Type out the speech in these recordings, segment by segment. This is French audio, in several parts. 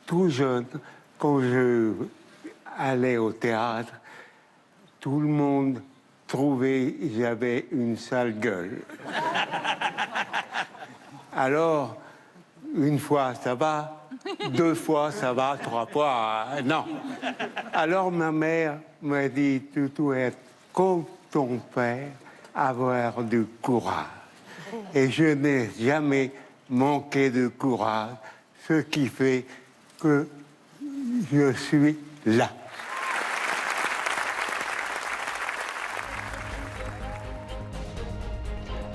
tout jeune, quand je allais au théâtre, tout le monde trouvait que j'avais une sale gueule. Alors, une fois, ça va, 2 fois, ça va, 3 fois, non. Alors, ma mère m'a dit, tu dois être comme ton père, avoir du courage. Et je n'ai jamais manqué de courage, ce qui fait que je suis là.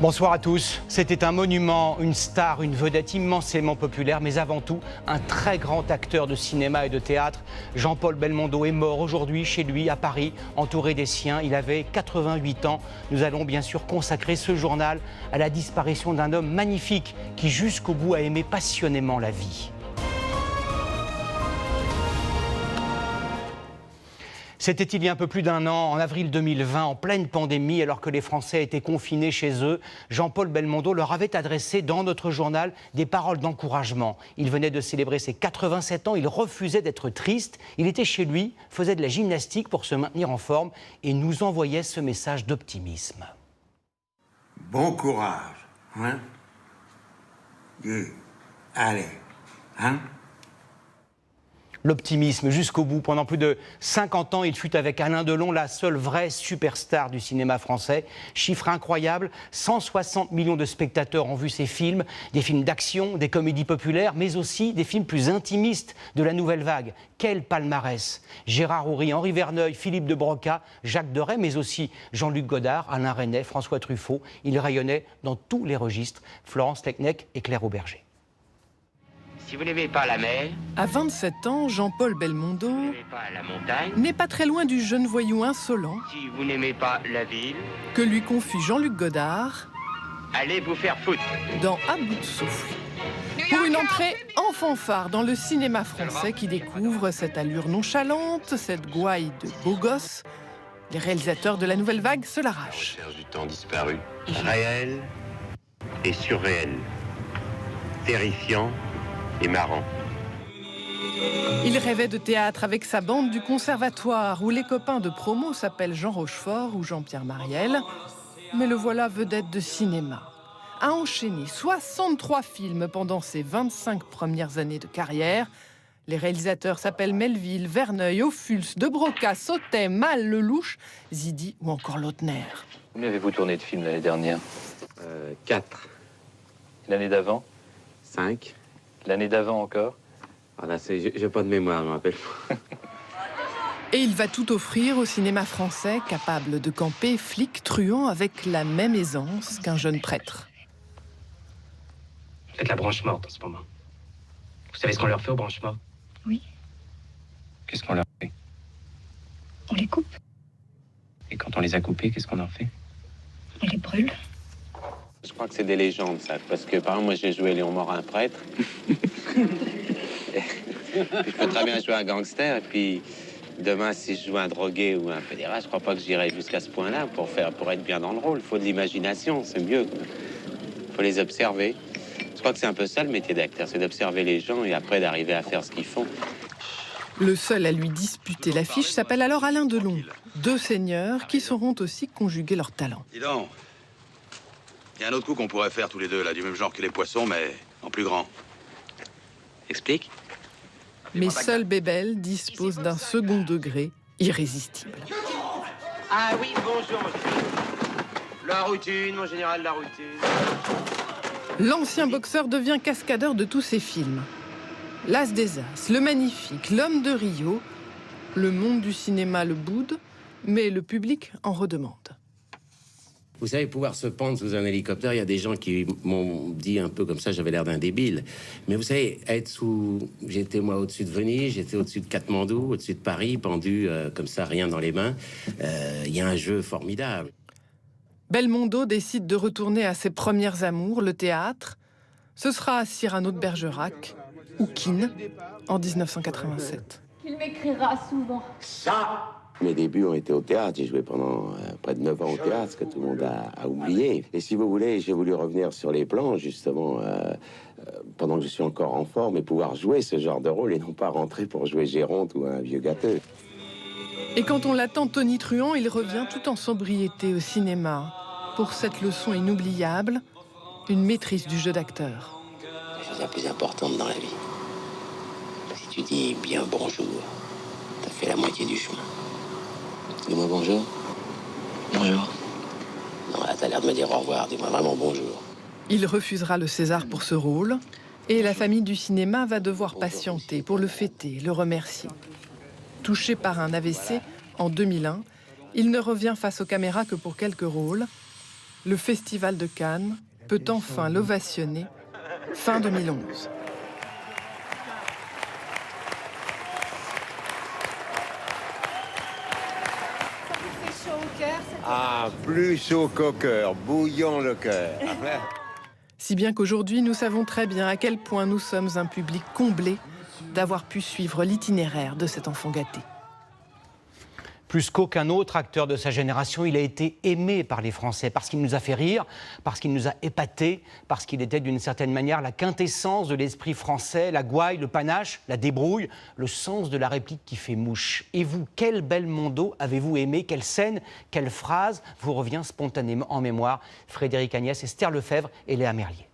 Bonsoir à tous. C'était un monument, une star, une vedette immensément populaire, mais avant tout, un très grand acteur de cinéma et de théâtre. Jean-Paul Belmondo est mort aujourd'hui chez lui à Paris, entouré des siens. Il avait 88 ans. Nous allons bien sûr consacrer ce journal à la disparition d'un homme magnifique qui jusqu'au bout a aimé passionnément la vie. C'était il y a un peu plus d'un an, en avril 2020, en pleine pandémie, alors que les Français étaient confinés chez eux. Jean-Paul Belmondo leur avait adressé dans notre journal des paroles d'encouragement. Il venait de célébrer ses 87 ans, il refusait d'être triste. Il était chez lui, faisait de la gymnastique pour se maintenir en forme et nous envoyait ce message d'optimisme. Bon courage, hein? Et allez, hein? L'optimisme jusqu'au bout. Pendant plus de 50 ans, il fut avec Alain Delon la seule vraie superstar du cinéma français. Chiffre incroyable, 160 millions de spectateurs ont vu ses films, des films d'action, des comédies populaires, mais aussi des films plus intimistes de la nouvelle vague. Quel palmarès! Gérard Houry, Henri Verneuil, Philippe de Broca, Jacques Deray, mais aussi Jean-Luc Godard, Alain Resnais, François Truffaut. Il rayonnait dans tous les registres. Florence Technec et Claire Auberger. Si vous n'aimez pas la mer, À 27 ans, Jean-Paul Belmondo vous n'aimez pas la montagne, n'est pas très loin du jeune voyou insolent si vous n'aimez pas la ville, que lui confie Jean-Luc Godard allez vous faire foutre. dans À bout de souffle. Pour une entrée en fanfare dans le cinéma français qui découvre cette allure nonchalante, cette gouaille de beau gosse, les réalisateurs de la nouvelle vague se l'arrachent. Recherche du temps disparu. Réel et surréel. Terrifiant et marrant. Il rêvait de théâtre avec sa bande du conservatoire où les copains de promo s'appellent Jean Rochefort ou Jean-Pierre Mariel. Mais le voilà vedette de cinéma. A enchaîné 63 films pendant ses 25 premières années de carrière. Les réalisateurs s'appellent Melville, Verneuil, Ophuls, De Broca, Sautet, Malle, Lelouch, Zidi ou encore Lautner. Combien avez-vous tourné de films l'année dernière? 4, L'année d'avant? 5. L'année d'avant encore? Voilà, j'ai pas de mémoire, je me rappelle. Et il va tout offrir au cinéma français, capable de camper flic truand avec la même aisance qu'un jeune prêtre. Vous êtes la branche morte en ce moment. Vous savez ce qu'on leur fait aux branches mortes? Oui. Qu'est-ce qu'on leur fait? On les coupe, Et quand on les a coupés, qu'est-ce qu'on en fait? on les brûle. Je crois que c'est des légendes, ça. Parce que, par exemple, moi, j'ai joué Léon Morin, prêtre. Je peux très bien jouer un gangster. Et puis, demain, si je joue un drogué ou un pédéraste, je crois pas que j'irai jusqu'à ce point-là pour être bien dans le rôle. Il faut de l'imagination, c'est mieux. Il faut les observer. Je crois que c'est un peu ça, le métier d'acteur. C'est d'observer les gens et après d'arriver à faire ce qu'ils font. Le seul à lui disputer l'affiche s'appelle alors Alain Delon. 2 seigneurs qui sauront aussi conjuguer leurs talents. Dis donc, il y a un autre coup qu'on pourrait faire tous les deux, là, du même genre que les poissons, mais en plus grand. Explique. Mais seul Bébel dispose d'un second degré irrésistible. Ah oui, bonjour, monsieur. La routine, mon général, la routine. L'ancien boxeur devient cascadeur de tous ses films. L'As des As, Le Magnifique, L'Homme de Rio. Le monde du cinéma le boude, mais le public en redemande. Vous savez, pouvoir se pendre sous un hélicoptère, il y a des gens qui m'ont dit un peu comme ça, j'avais l'air d'un débile. Mais vous savez, être sous... J'étais moi au-dessus de Venise, j'étais au-dessus de Katmandou, au-dessus de Paris, pendu comme ça, rien dans les mains. Il y a un jeu formidable. Belmondo décide de retourner à ses premières amours, le théâtre. Ce sera Cyrano de Bergerac ou Keane en 1987. Il m'écrira souvent. Ça, Mes débuts ont été au théâtre. J'ai joué pendant près de 9 ans au théâtre, ce que tout le monde a oublié. Et si vous voulez, j'ai voulu revenir sur les plans, justement, pendant que je suis encore en forme, et pouvoir jouer ce genre de rôle et non pas rentrer pour jouer Géronte ou un vieux gâteux. Et quand on l'attend tonitruant, il revient tout en sobriété au cinéma. Pour cette leçon inoubliable, une maîtrise du jeu d'acteur. La chose la plus importante dans la vie. Si tu dis bien bonjour, t'as fait la moitié du chemin. Dis-moi bonjour. Bonjour. Non, là, t'as l'air de me dire au revoir. Dis-moi vraiment bonjour. Il refusera le César pour ce rôle et la famille du cinéma va devoir patienter pour le fêter, le remercier. Touché par un AVC en 2001, il ne revient face aux caméras que pour quelques rôles. Le Festival de Cannes peut enfin l'ovationner fin 2011. Ah, plus chaud qu'au cœur, bouillon le cœur. Si bien qu'aujourd'hui, nous savons très bien à quel point nous sommes un public comblé d'avoir pu suivre l'itinéraire de cet enfant gâté. Plus qu'aucun autre acteur de sa génération, il a été aimé par les Français parce qu'il nous a fait rire, parce qu'il nous a épatés, parce qu'il était d'une certaine manière la quintessence de l'esprit français, la gouaille, le panache, la débrouille, le sens de la réplique qui fait mouche. Et vous, quel Belmondo avez-vous aimé? Quelle scène, quelle phrase vous revient spontanément en mémoire? Frédéric Agnès, Esther Lefebvre et Léa Merlier.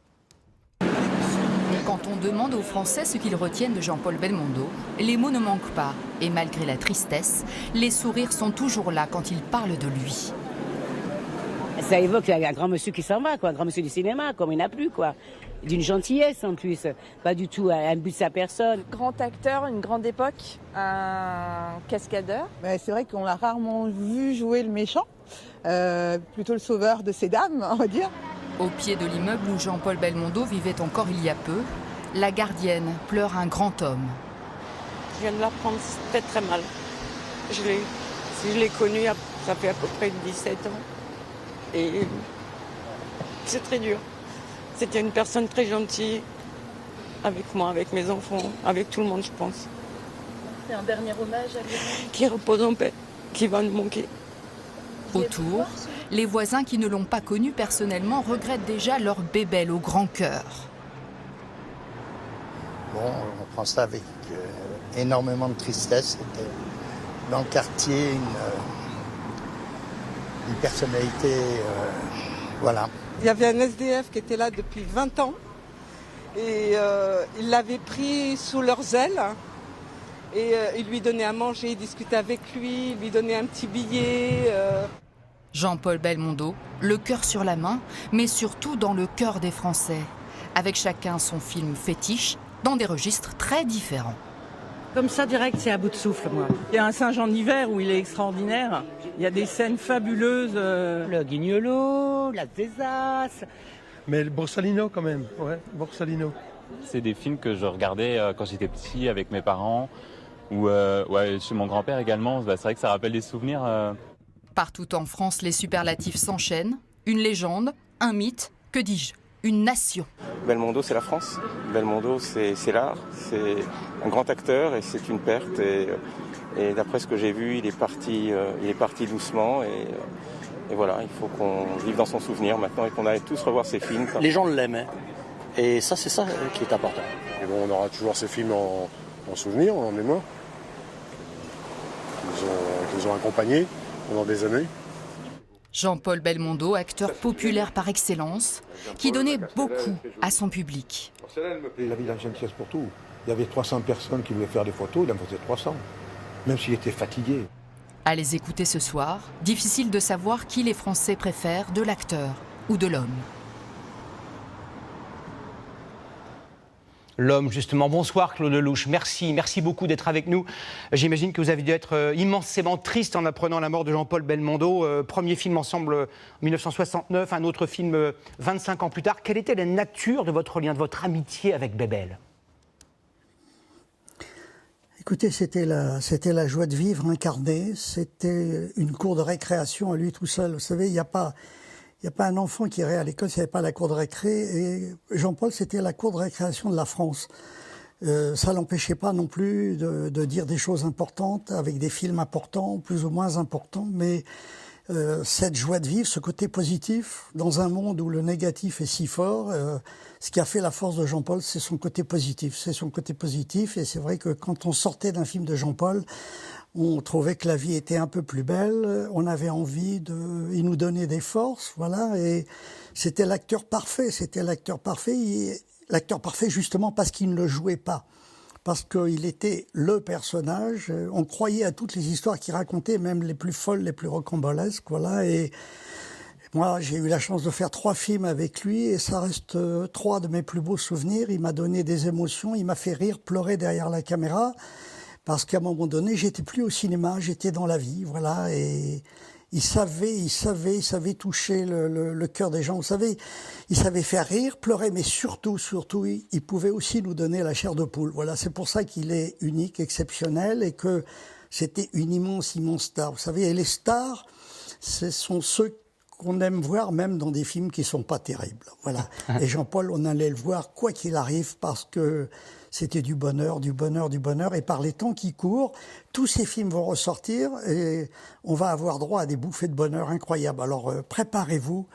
Quand on demande aux Français ce qu'ils retiennent de Jean-Paul Belmondo, les mots ne manquent pas. Et malgré la tristesse, les sourires sont toujours là quand il parle de lui. Ça évoque un grand monsieur qui s'en va, quoi, un grand monsieur du cinéma, comme il n'a plus, quoi. D'une gentillesse en plus, pas du tout un but de sa personne. Grand acteur, une grande époque, un cascadeur. C'est vrai qu'on l'a rarement vu jouer le méchant, plutôt le sauveur de ces dames, on va dire. Au pied de l'immeuble où Jean-Paul Belmondo vivait encore il y a peu, la gardienne pleure un grand homme. Je viens de l'apprendre très très mal. Si je l'ai connu, ça fait à peu près 17 ans. Et c'est très dur. C'était une personne très gentille avec moi, avec mes enfants, avec tout le monde, je pense. C'est un dernier hommage à lui. Qui repose en paix, qui va nous manquer. Autour, les voisins qui ne l'ont pas connu personnellement regrettent déjà leur bébelle au grand cœur. Bon, on prend ça avec énormément de tristesse. C'était dans le quartier une personnalité, voilà. Il y avait un SDF qui était là depuis 20 ans et ils l'avaient pris sous leurs ailes. Et il lui donnait à manger, il discutait avec lui, il lui donnait un petit billet. Jean-Paul Belmondo, le cœur sur la main, mais surtout dans le cœur des Français. Avec chacun son film fétiche, dans des registres très différents. Comme ça, direct, c'est à bout de souffle, moi. Il y a un Saint-Jean d'hiver où il est extraordinaire. Il y a des scènes fabuleuses. Le Guignolo, la Zézas. Mais le Borsalino quand même, ouais, Borsalino. C'est des films que je regardais quand j'étais petit avec mes parents. Ou chez mon grand-père également, c'est vrai que ça rappelle des souvenirs. Partout en France, les superlatifs s'enchaînent. Une légende, un mythe, que dis-je, une nation. Belmondo, c'est la France. Belmondo, c'est l'art. C'est un grand acteur et c'est une perte. Et d'après ce que j'ai vu, il est parti doucement. Et voilà, il faut qu'on vive dans son souvenir maintenant et qu'on aille tous revoir ses films. Les gens l'aimaient. Et ça, c'est ça qui est important. Et bon, on aura toujours ces films en souvenir, en mémoire. Qui nous ont accompagnés pendant des années. Jean-Paul Belmondo, acteur populaire par excellence, qui donnait beaucoup à son public. Il avait la gentillesse pour tout. Il y avait 300 personnes qui voulaient faire des photos, il en faisait 300, même s'il était fatigué. À les écouter ce soir, difficile de savoir qui les Français préfèrent, de l'acteur ou de l'homme. L'homme, justement. Bonsoir, Claude Lelouch. Merci beaucoup d'être avec nous. J'imagine que vous avez dû être immensément triste en apprenant la mort de Jean-Paul Belmondo. Premier film ensemble en 1969, un autre film 25 ans plus tard. Quelle était la nature de votre lien, de votre amitié avec Bébel ? Écoutez, c'était la joie de vivre incarnée. C'était une cour de récréation à lui tout seul. Vous savez, il n'y a pas un enfant qui irait à l'école s'il n'y avait pas la cour de récré. Et Jean-Paul, c'était la cour de récréation de la France. Ça l'empêchait pas non plus de dire des choses importantes, avec des films importants, plus ou moins importants, mais cette joie de vivre, ce côté positif, dans un monde où le négatif est si fort, ce qui a fait la force de Jean-Paul, c'est son côté positif. C'est son côté positif, et c'est vrai que quand on sortait d'un film de Jean-Paul, on trouvait que la vie était un peu plus belle, on avait envie il nous donnait des forces, voilà, et c'était l'acteur parfait, l'acteur parfait justement parce qu'il ne le jouait pas, parce qu'il était le personnage, on croyait à toutes les histoires qu'il racontait, même les plus folles, les plus rocambolesques, voilà, et moi j'ai eu la chance de faire 3 films avec lui, et ça reste 3 de mes plus beaux souvenirs. Il m'a donné des émotions, il m'a fait rire, pleurer derrière la caméra, parce qu'à un moment donné, j'étais plus au cinéma, j'étais dans la vie, voilà, et il savait toucher le cœur des gens, vous savez, il savait faire rire, pleurer, mais surtout, il pouvait aussi nous donner la chair de poule, voilà, c'est pour ça qu'il est unique, exceptionnel, et que c'était une immense star, vous savez, et les stars, ce sont ceux qu'on aime voir même dans des films qui sont pas terribles, voilà, et Jean-Paul, on allait le voir quoi qu'il arrive, parce que c'était du bonheur, et par les temps qui courent, tous ces films vont ressortir et on va avoir droit à des bouffées de bonheur incroyables. Alors préparez-vous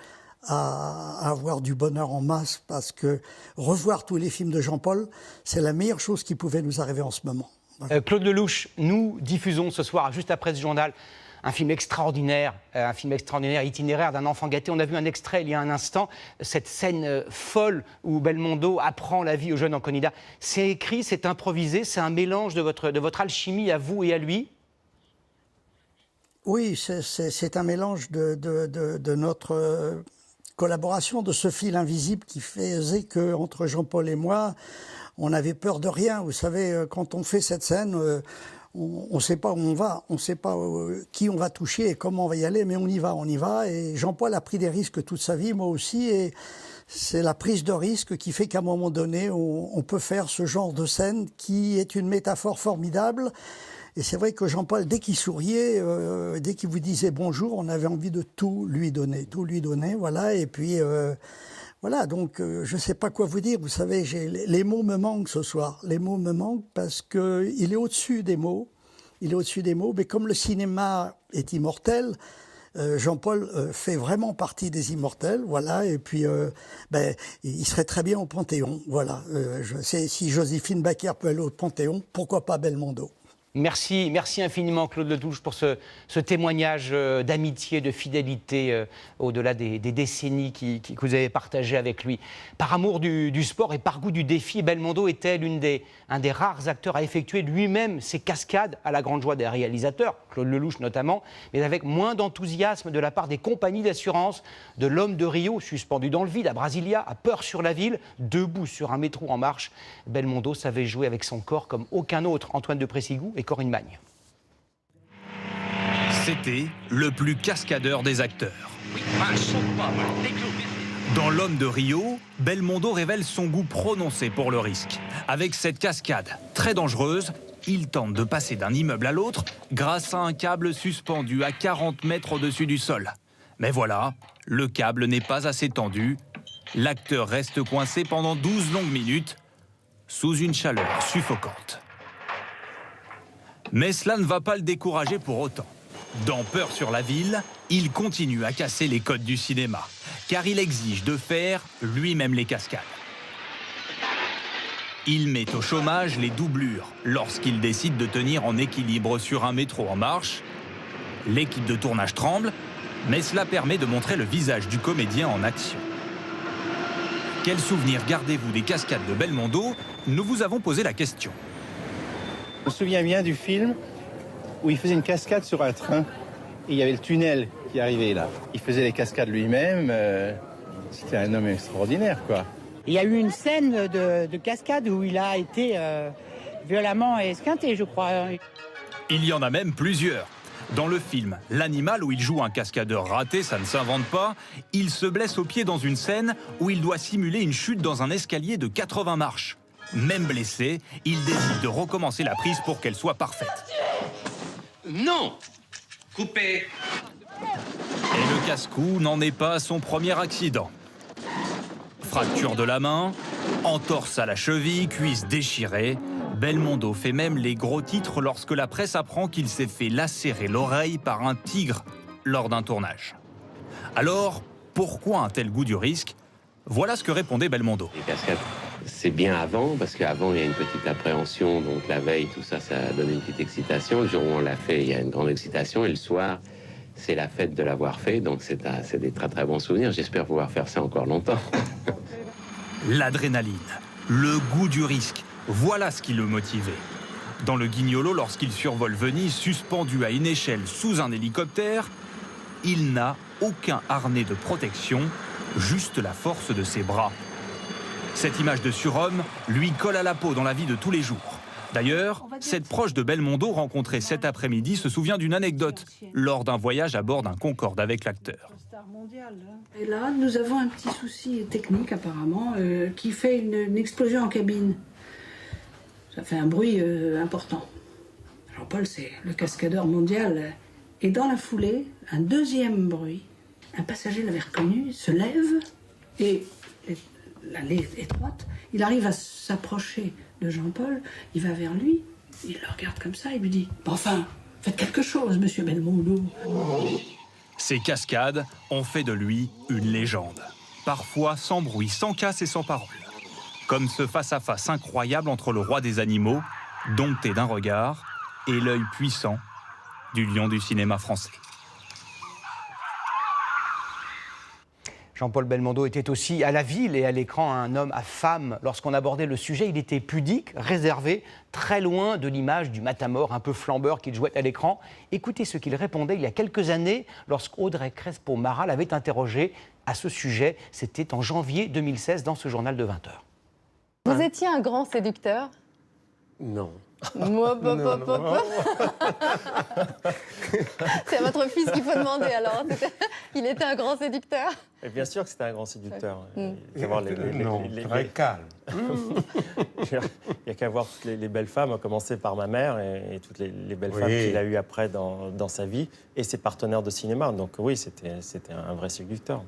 à avoir du bonheur en masse, parce que revoir tous les films de Jean-Paul, c'est la meilleure chose qui pouvait nous arriver en ce moment. Voilà. Claude Lelouch, nous diffusons ce soir, juste après ce journal, un film extraordinaire itinéraire d'un enfant gâté. On a vu un extrait il y a un instant, cette scène folle où Belmondo apprend la vie au jeune Anconida. C'est écrit, c'est improvisé, c'est un mélange de votre alchimie à vous et à lui? Oui, c'est un mélange de notre collaboration, de ce fil invisible qui faisait qu'entre Jean-Paul et moi, on avait peur de rien. Vous savez, quand on fait cette scène... on ne sait pas où on va, on ne sait pas qui on va toucher et comment on va y aller, mais on y va. Et Jean-Paul a pris des risques toute sa vie, moi aussi, et c'est la prise de risque qui fait qu'à un moment donné, on peut faire ce genre de scène qui est une métaphore formidable. Et c'est vrai que Jean-Paul, dès qu'il souriait, dès qu'il vous disait bonjour, on avait envie de tout lui donner, voilà. Et puis, voilà, donc je ne sais pas quoi vous dire. Vous savez, les mots me manquent ce soir. Les mots me manquent parce qu'il est au-dessus des mots. Mais comme le cinéma est immortel, Jean-Paul fait vraiment partie des immortels, voilà. Et puis, il serait très bien au Panthéon, voilà. Si Joséphine Baker peut aller au Panthéon, pourquoi pas Belmondo? Merci infiniment Claude Lelouch pour ce témoignage d'amitié, de fidélité au-delà des décennies que vous avez partagées avec lui. Par amour du sport et par goût du défi, Belmondo était un des rares acteurs à effectuer lui-même ses cascades, à la grande joie des réalisateurs, Claude Lelouch notamment, mais avec moins d'enthousiasme de la part des compagnies d'assurance, de l'homme de Rio suspendu dans le vide à Brasilia, à Peur sur la ville, debout sur un métro en marche. Belmondo savait jouer avec son corps comme aucun autre. Antoine de Pressigou et Corinne Magne. C'était le plus cascadeur des acteurs. Dans L'homme de Rio, Belmondo révèle son goût prononcé pour le risque. Avec cette cascade très dangereuse, il tente de passer d'un immeuble à l'autre grâce à un câble suspendu à 40 mètres au-dessus du sol. Mais voilà, le câble n'est pas assez tendu. L'acteur reste coincé pendant 12 longues minutes sous une chaleur suffocante. Mais cela ne va pas le décourager pour autant. Dans Peur sur la ville, il continue à casser les codes du cinéma, car il exige de faire lui-même les cascades. Il met au chômage les doublures lorsqu'il décide de tenir en équilibre sur un métro en marche. L'équipe de tournage tremble, mais cela permet de montrer le visage du comédien en action. Quel souvenir gardez-vous des cascades de Belmondo? Nous vous avons posé la question. Je me souviens bien du film où il faisait une cascade sur un train et il y avait le tunnel qui arrivait là. Il faisait les cascades lui-même, c'était un homme extraordinaire, quoi. Il y a eu une scène de cascade où il a été violemment esquinté, je crois. Il y en a même plusieurs. Dans le film L'Animal, où il joue un cascadeur raté, ça ne s'invente pas, il se blesse au pied dans une scène où il doit simuler une chute dans un escalier de 80 marches. Même blessé, il décide de recommencer la prise pour qu'elle soit parfaite. Non! Coupé! Et le casse-cou n'en est pas à son premier accident. Fracture de la main, Entorse à la cheville, cuisse déchirée, Belmondo fait même les gros titres lorsque la presse apprend qu'il s'est fait lacérer l'oreille par un tigre lors d'un tournage. Alors, pourquoi un tel goût du risque? Voilà ce que répondait Belmondo. Les cascades, c'est bien avant, parce qu'avant, il y a une petite appréhension, donc la veille, tout ça, ça donne une petite excitation. Le jour où on l'a fait, il y a une grande excitation, et le soir, c'est la fête de l'avoir fait, donc c'est des très très bons souvenirs. J'espère pouvoir faire ça encore longtemps. L'adrénaline, le goût du risque, voilà ce qui le motivait. Dans le Guignolo, lorsqu'il survole Venise, suspendu à une échelle sous un hélicoptère, il n'a aucun harnais de protection, juste la force de ses bras. Cette image de surhomme lui colle à la peau dans la vie de tous les jours. D'ailleurs, cette proche de Belmondo rencontrée cet après-midi se souvient d'une anecdote lors d'un voyage à bord d'un Concorde avec l'acteur. Et là, nous avons un petit souci technique apparemment qui fait une explosion en cabine. Ça fait un bruit important. Jean-Paul, c'est le cascadeur mondial. Et dans la foulée, un deuxième bruit. Un passager l'avait reconnu, se lève et l'allée étroite. Il arrive à s'approcher de Jean-Paul, il va vers lui, il le regarde comme ça, il lui dit « Enfin, faites quelque chose, monsieur Belmondo !» Ces cascades ont fait de lui une légende. Parfois sans bruit, sans casse et sans parole. Comme ce face-à-face incroyable entre le roi des animaux, dompté d'un regard, et l'œil puissant du lion du cinéma français. Jean-Paul Belmondo était aussi à la ville et à l'écran un homme à femme. Lorsqu'on abordait le sujet, il était pudique, réservé, très loin de l'image du matamor un peu flambeur qu'il jouait à l'écran. Écoutez ce qu'il répondait il y a quelques années lorsqu'Audrey Crespo-Mara l'avait interrogé à ce sujet. C'était en janvier 2016 dans ce journal de 20h. Vous étiez un grand séducteur? Non. C'est à votre fils qu'il faut demander alors. Il était un grand séducteur? Et bien sûr que c'était un grand séducteur. Très calme. Il n'y a qu'à voir toutes les belles femmes, à commencer par ma mère et toutes les belles femmes qu'il a eues après dans sa vie, et ses partenaires de cinéma. Donc oui, c'était un vrai séducteur.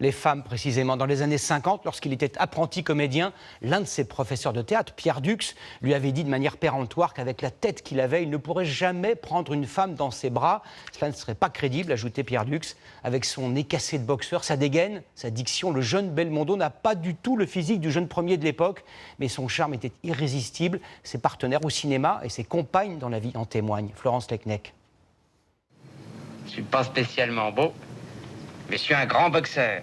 Les femmes, précisément. Dans les années 50, lorsqu'il était apprenti comédien, l'un de ses professeurs de théâtre, Pierre Dux, lui avait dit de manière péremptoire qu'avec la tête qu'il avait, il ne pourrait jamais prendre une femme dans ses bras. Cela ne serait pas crédible, ajoutait Pierre Dux. Avec son nez cassé de boxeur, sa dégaine, sa diction, le jeune Belmondo n'a pas du tout le physique du jeune premier de l'époque, mais son charme était irrésistible. Ses partenaires au cinéma et ses compagnes dans la vie en témoignent. Florence Lecnec. Je suis pas spécialement beau, mais je suis un grand boxeur.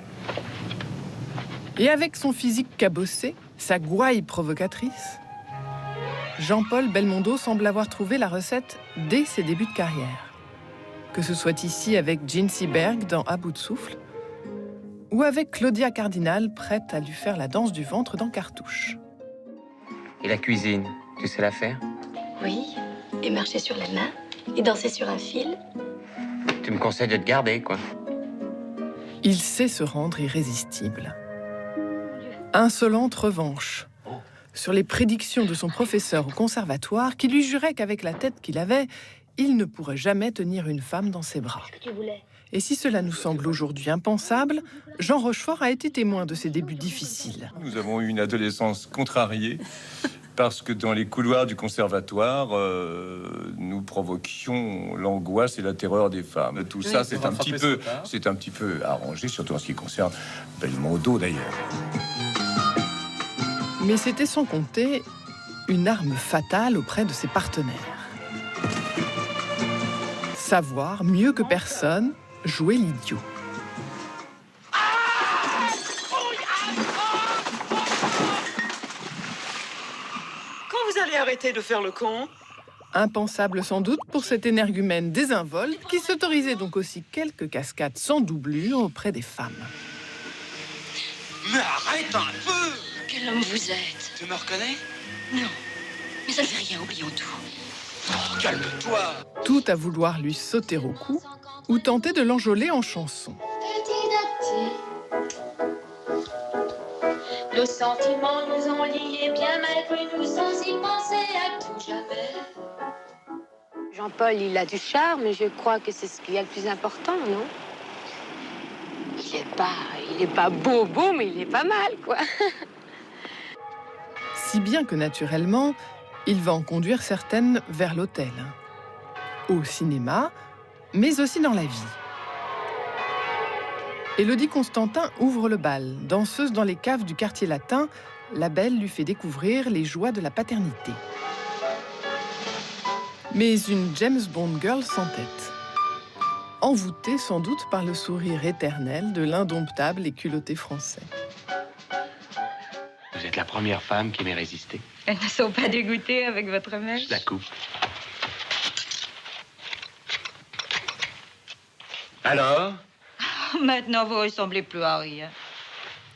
Et avec son physique cabossé, sa gouaille provocatrice, Jean-Paul Belmondo semble avoir trouvé la recette dès ses débuts de carrière. Que ce soit ici avec Jean Seberg dans À bout de souffle, ou avec Claudia Cardinal prête à lui faire la danse du ventre dans Cartouche. Et la cuisine, tu sais la faire? Oui, et marcher sur la main, et danser sur un fil. Tu me conseilles de te garder, quoi. Il sait se rendre irrésistible. Insolente revanche sur les prédictions de son professeur au conservatoire qui lui jurait qu'avec la tête qu'il avait, il ne pourrait jamais tenir une femme dans ses bras. Et si cela nous semble aujourd'hui impensable, Jean Rochefort a été témoin de ses débuts difficiles. Nous avons eu une adolescence contrariée parce que dans les couloirs du conservatoire, nous provoquions l'angoisse et la terreur des femmes. Tout ça, c'est un petit peu arrangé, surtout en ce qui concerne Belmondo d'ailleurs. Mais c'était sans compter une arme fatale auprès de ses partenaires. Savoir, mieux que personne, jouer l'idiot. Quand vous allez arrêter de faire le con? Impensable sans doute pour cet énergumène désinvolte qui s'autorisait donc aussi quelques cascades sans doublure auprès des femmes. Mais arrête un peu! Quel homme vous êtes? Tu me reconnais? Non, mais ça ne fait rien, oublions tout. Oh, calme-toi! Tout à vouloir lui sauter au cou ou tenter de l'enjôler en chanson. Nos sentiments nous ont liés bien malgré nous sans y penser à tout jamais. Jean-Paul, il a du charme, et je crois que c'est ce qu'il y a le plus important, non? Il est pas beau, mais il est pas mal, quoi. Si bien que naturellement, il va en conduire certaines vers l'hôtel, au cinéma, mais aussi dans la vie. Élodie Constantin ouvre le bal. Danseuse dans les caves du quartier latin, la belle lui fait découvrir les joies de la paternité. Mais une James Bond girl s'entête. Envoûtée sans doute par le sourire éternel de l'indomptable et culotté français. Vous êtes la première femme qui m'ait résisté. Elles ne sont pas dégoûtées avec votre mèche? Je la coupe. Alors? Maintenant, vous ressemblez plus à rien.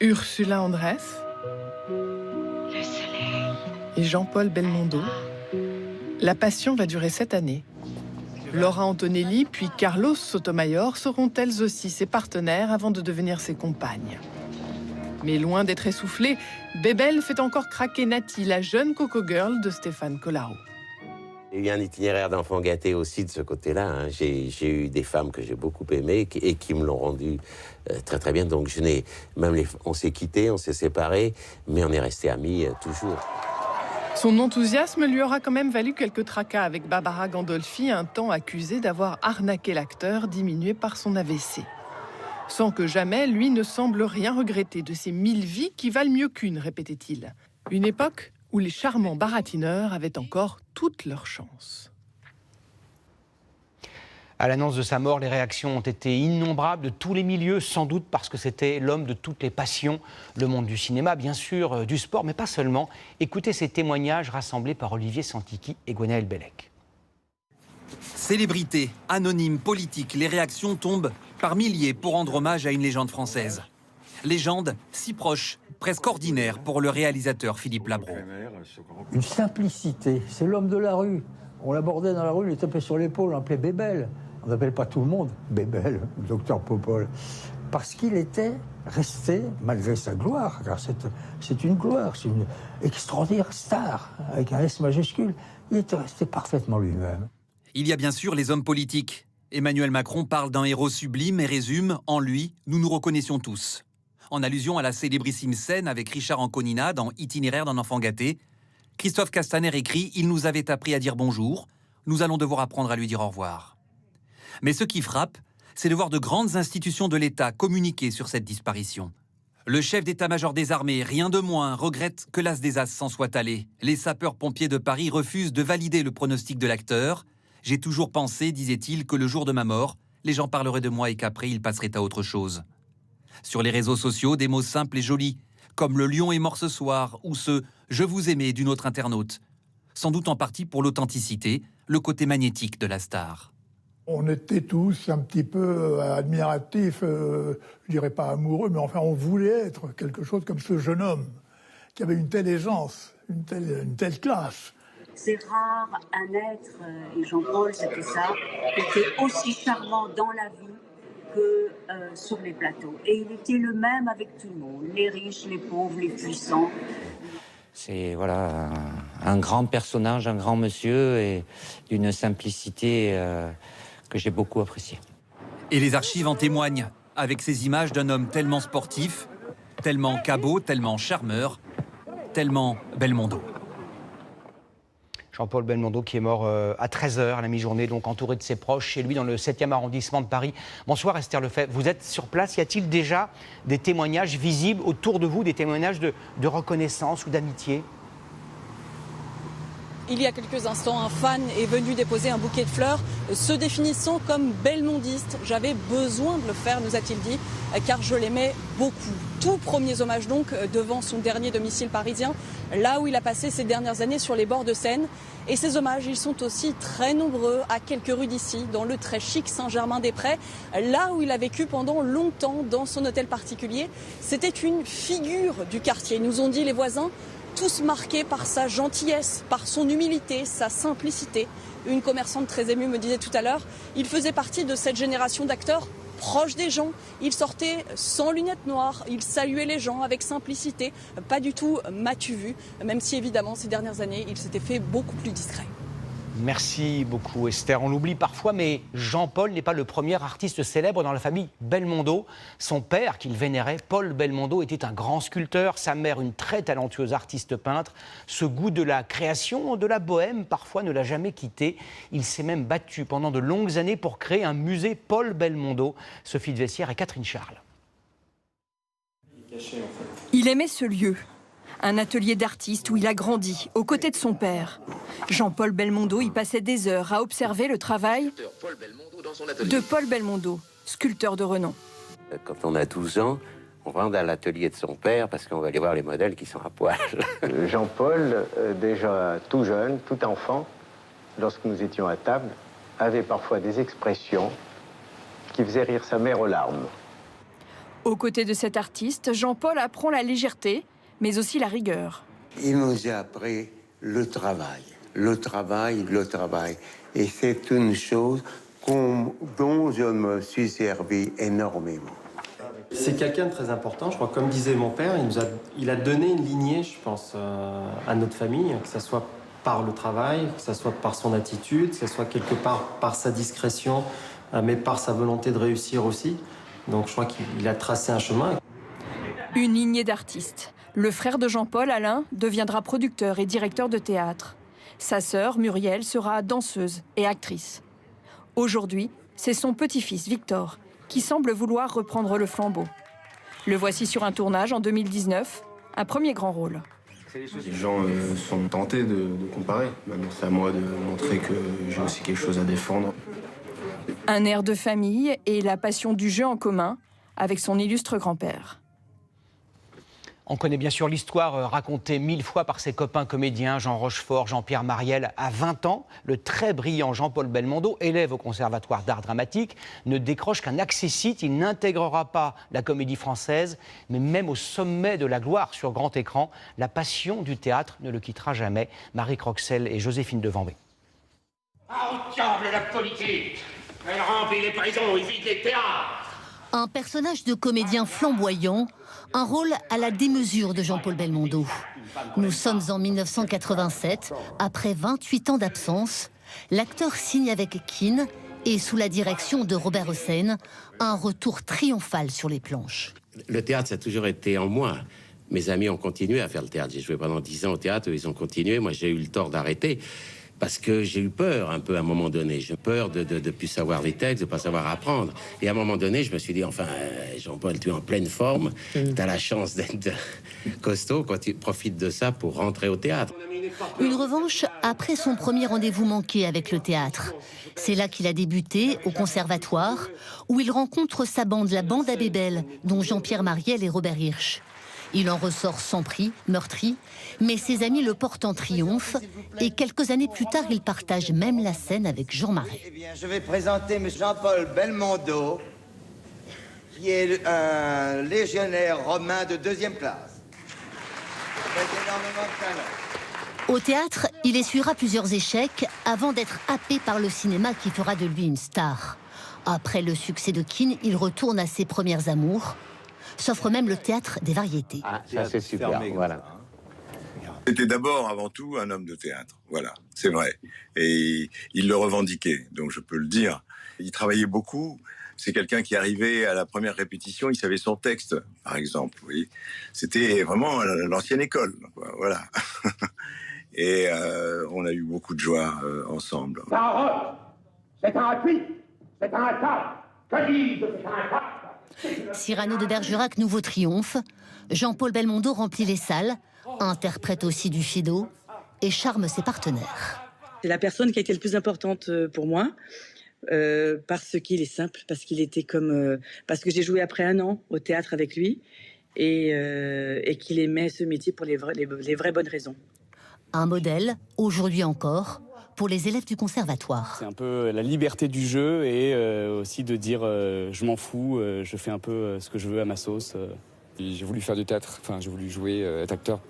Ursula Andress. Le soleil. Et Jean-Paul Belmondo. La passion va durer 7 années. Laura Antonelli puis Carlos Sotomayor seront elles aussi ses partenaires avant de devenir ses compagnes. Mais loin d'être essoufflée, Bébel fait encore craquer Nati, la jeune coco girl de Stéphane Collaro. Il y a un itinéraire d'enfant gâté aussi de ce côté-là. Hein. J'ai eu des femmes que j'ai beaucoup aimées et qui me l'ont rendu très très bien. Donc on s'est quittés, on s'est séparés, mais on est restés amis toujours. Son enthousiasme lui aura quand même valu quelques tracas avec Barbara Gandolfi, un temps accusée d'avoir arnaqué l'acteur diminué par son AVC. Sans que jamais, lui ne semble rien regretter de ces 1000 vies qui valent mieux qu'une, répétait-il. Une époque où les charmants baratineurs avaient encore toute leur chance. À l'annonce de sa mort, les réactions ont été innombrables de tous les milieux, sans doute parce que c'était l'homme de toutes les passions, le monde du cinéma, bien sûr, du sport, mais pas seulement. Écoutez ces témoignages rassemblés par Olivier Santiki et Gwenaël Bellec. Célébrités, anonymes, politiques, les réactions tombent par milliers pour rendre hommage à une légende française. Légende si proche, presque ordinaire pour le réalisateur Philippe Labro. Une simplicité, c'est l'homme de la rue. On l'abordait dans la rue, il tapait sur l'épaule, on l'appelait Bébel. On n'appelle pas tout le monde Bébel, le docteur Popol. Parce qu'il était resté, malgré sa gloire, car c'est une gloire, c'est une extraordinaire star, avec un S majuscule, il était resté parfaitement lui-même. Il y a bien sûr les hommes politiques. Emmanuel Macron parle d'un héros sublime et résume « En lui, nous nous reconnaissions tous ». En allusion à la célébrissime scène avec Richard Anconina dans Itinéraire d'un enfant gâté, Christophe Castaner écrit « Il nous avait appris à dire bonjour, nous allons devoir apprendre à lui dire au revoir ». Mais ce qui frappe, c'est de voir de grandes institutions de l'État communiquer sur cette disparition. Le chef d'état-major des armées, rien de moins, regrette que l'as des as s'en soit allé. Les sapeurs-pompiers de Paris refusent de valider le pronostic de l'acteur. « J'ai toujours pensé, disait-il, que le jour de ma mort, les gens parleraient de moi et qu'après, ils passeraient à autre chose. » Sur les réseaux sociaux, des mots simples et jolis, comme « Le lion est mort ce soir » ou ce « Je vous aimais » d'une autre internaute. Sans doute en partie pour l'authenticité, le côté magnétique de la star. On était tous un petit peu admiratifs, je dirais pas amoureux, mais enfin on voulait être quelque chose comme ce jeune homme, qui avait une telle aisance, une telle classe. C'est rare un être, et Jean-Paul c'était ça, qui était aussi charmant dans la vie que sur les plateaux. Et il était le même avec tout le monde, les riches, les pauvres, les puissants. C'est voilà, un grand personnage, un grand monsieur et d'une simplicité que j'ai beaucoup appréciée. Et les archives en témoignent, avec ces images d'un homme tellement sportif, tellement cabot, tellement charmeur, tellement Belmondo. Jean-Paul Belmondo qui est mort à 13h à la mi-journée, donc entouré de ses proches, chez lui dans le 7e arrondissement de Paris. Bonsoir Esther Lefebvre, vous êtes sur place, y a-t-il déjà des témoignages visibles autour de vous, des témoignages de reconnaissance ou d'amitié ? Il y a quelques instants, un fan est venu déposer un bouquet de fleurs, se définissant comme belmondiste. J'avais besoin de le faire, nous a-t-il dit, car je l'aimais beaucoup. Tout premiers hommages donc devant son dernier domicile parisien, là où il a passé ses dernières années sur les bords de Seine. Et ces hommages, ils sont aussi très nombreux à quelques rues d'ici, dans le très chic Saint-Germain-des-Prés, là où il a vécu pendant longtemps dans son hôtel particulier. C'était une figure du quartier, nous ont dit les voisins. Tous marqués par sa gentillesse, par son humilité, sa simplicité. Une commerçante très émue me disait tout à l'heure, il faisait partie de cette génération d'acteurs proches des gens. Il sortait sans lunettes noires, il saluait les gens avec simplicité, pas du tout m'as-tu vu, même si évidemment ces dernières années il s'était fait beaucoup plus discret. Merci beaucoup Esther. On l'oublie parfois, mais Jean-Paul n'est pas le premier artiste célèbre dans la famille Belmondo. Son père, qu'il vénérait, Paul Belmondo, était un grand sculpteur. Sa mère, une très talentueuse artiste peintre. Ce goût de la création, de la bohème, parfois ne l'a jamais quitté. Il s'est même battu pendant de longues années pour créer un musée Paul Belmondo. Sophie de Vessières et Catherine Charles. Il aimait ce lieu. Un atelier d'artiste où il a grandi, aux côtés de son père. Jean-Paul Belmondo y passait des heures à observer le travail de Paul Belmondo, sculpteur de renom. Quand on a 12 ans, on rentre à l'atelier de son père parce qu'on va aller voir les modèles qui sont à poil. Jean-Paul, déjà tout jeune, tout enfant, lorsque nous étions à table, avait parfois des expressions qui faisaient rire sa mère aux larmes. Aux côtés de cet artiste, Jean-Paul apprend la légèreté, mais aussi la rigueur. Il nous a appris le travail, le travail, le travail. Et c'est une chose dont je me suis servi énormément. C'est quelqu'un de très important, je crois. Comme disait mon père, il a donné une lignée, je pense, à notre famille, que ce soit par le travail, que ce soit par son attitude, que ce soit quelque part par sa discrétion, mais par sa volonté de réussir aussi. Donc je crois qu'il a tracé un chemin. Une lignée d'artistes. Le frère de Jean-Paul, Alain, deviendra producteur et directeur de théâtre. Sa sœur, Muriel, sera danseuse et actrice. Aujourd'hui, c'est son petit-fils, Victor, qui semble vouloir reprendre le flambeau. Le voici sur un tournage en 2019, un premier grand rôle. Les gens sont tentés de comparer. Maintenant, c'est à moi de montrer que j'ai aussi quelque chose à défendre. Un air de famille et la passion du jeu en commun avec son illustre grand-père. On connaît bien sûr l'histoire racontée 1000 fois par ses copains comédiens, Jean Rochefort, Jean-Pierre Mariel. À 20 ans, le très brillant Jean-Paul Belmondo, élève au Conservatoire d'art dramatique, ne décroche qu'un accessit. Il n'intégrera pas la Comédie Française, mais même au sommet de la gloire sur grand écran, la passion du théâtre ne le quittera jamais. Marie Croxel et Joséphine Devanvé. Ah, au diable la politique! Elle remplit les prisons, il vide les théâtres! Un personnage de comédien flamboyant, un rôle à la démesure de Jean-Paul Belmondo. Nous sommes en 1987, après 28 ans d'absence. L'acteur signe avec Keane et sous la direction de Robert Hossein, un retour triomphal sur les planches. Le théâtre, ça a toujours été en moi. Mes amis ont continué à faire le théâtre. J'ai joué pendant 10 ans au théâtre, ils ont continué. Moi, j'ai eu le tort d'arrêter. Parce que j'ai eu peur un peu à un moment donné. J'ai peur de plus savoir les textes, de pas savoir apprendre. Et à un moment donné, je me suis dit, enfin, Jean-Paul, tu es en pleine forme. Tu as la chance d'être costaud quand tu profites de ça pour rentrer au théâtre. Une revanche après son premier rendez-vous manqué avec le théâtre. C'est là qu'il a débuté, au Conservatoire, où il rencontre sa bande, la bande Abbé Belle, dont Jean-Pierre Mariel et Robert Hirsch. Il en ressort sans prix, meurtri, mais ses amis le portent en triomphe. Et quelques années plus tard, il partage même la scène avec Jean Marais. Eh bien, je vais présenter M. Jean-Paul Belmondo, qui est un légionnaire romain de 2e classe. Avec énormément de talent. Au théâtre, il essuiera plusieurs échecs avant d'être happé par le cinéma qui fera de lui une star. Après le succès de Keane, il retourne à ses premières amours. S'offre même le théâtre des variétés. Ah, ça c'est super, voilà. C'était d'abord, avant tout, un homme de théâtre. Voilà, c'est vrai. Et il le revendiquait, donc je peux le dire. Il travaillait beaucoup. C'est quelqu'un qui arrivait à la première répétition, il savait son texte, par exemple. Vous voyez. C'était vraiment l'ancienne école. Voilà. Et on a eu beaucoup de joie ensemble. C'est un appui, c'est un tas. Que dis-je, c'est un tas. Cyrano de Bergerac, nouveau triomphe. Jean-Paul Belmondo remplit les salles, interprète aussi du Fido et charme ses partenaires. C'est la personne qui a été le plus importante pour moi, parce qu'il est simple, parce qu'il était comme... parce que j'ai joué après 1 an au théâtre avec lui, et qu'il aimait ce métier pour les vraies bonnes raisons. Un modèle, aujourd'hui encore, pour les élèves du conservatoire. C'est un peu la liberté du jeu et aussi de dire je m'en fous, je fais un peu ce que je veux à ma sauce. J'ai voulu faire du théâtre, enfin j'ai voulu jouer, être acteur